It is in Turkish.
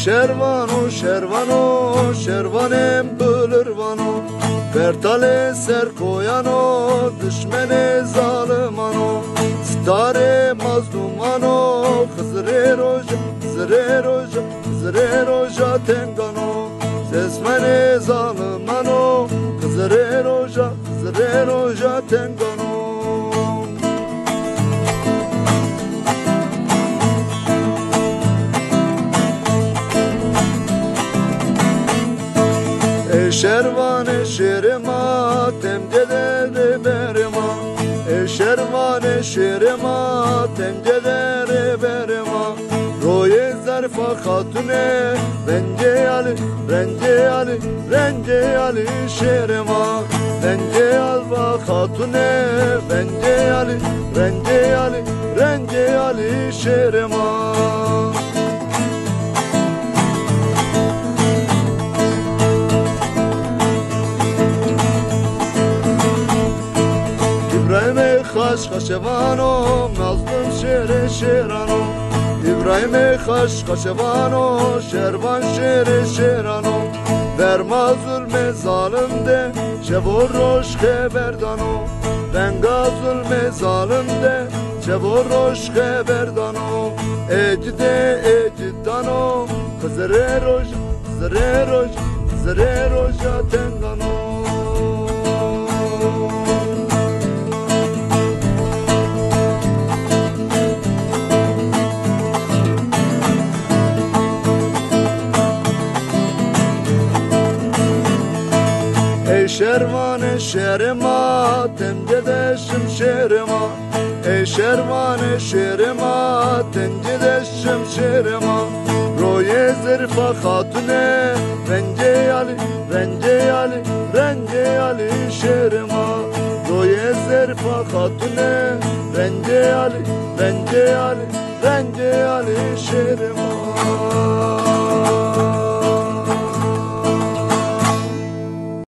Şervano, şervano, şervanem bölürvano, Bertale ser koyano, düşmene zalimano, Stare mazlumano, Hızre roja, Hızre roja, Hızre roja tengano, Sesmene zalimano, Hızre roja, Hızre roja tengano. Şervane şerema temdedere berema, şervane şerema temdedere berema, roye zarfa hatune renge ali renge ali renge ali şerema, renge alva hatune renge ali renge ali renge ali şerema. İbrahim'e xaşevano, mazlum şere şerano, İbrahim'e xaşevano, şervan şere şerano, verma zulme zalimde, çevor roş xeberdano, venga zulme zalimde, çevor roş xeberdano, ecide ecidano, Hızre roş, Hızre roş, Hızre roşa tengano. Şervane şerema temcede şimşerema, şervane şerema temcede şimşerema, roye zerfa hatune renge ali renge ali renge ali şerema, roye zerfa hatune renge ali renge ali renge ali şerema.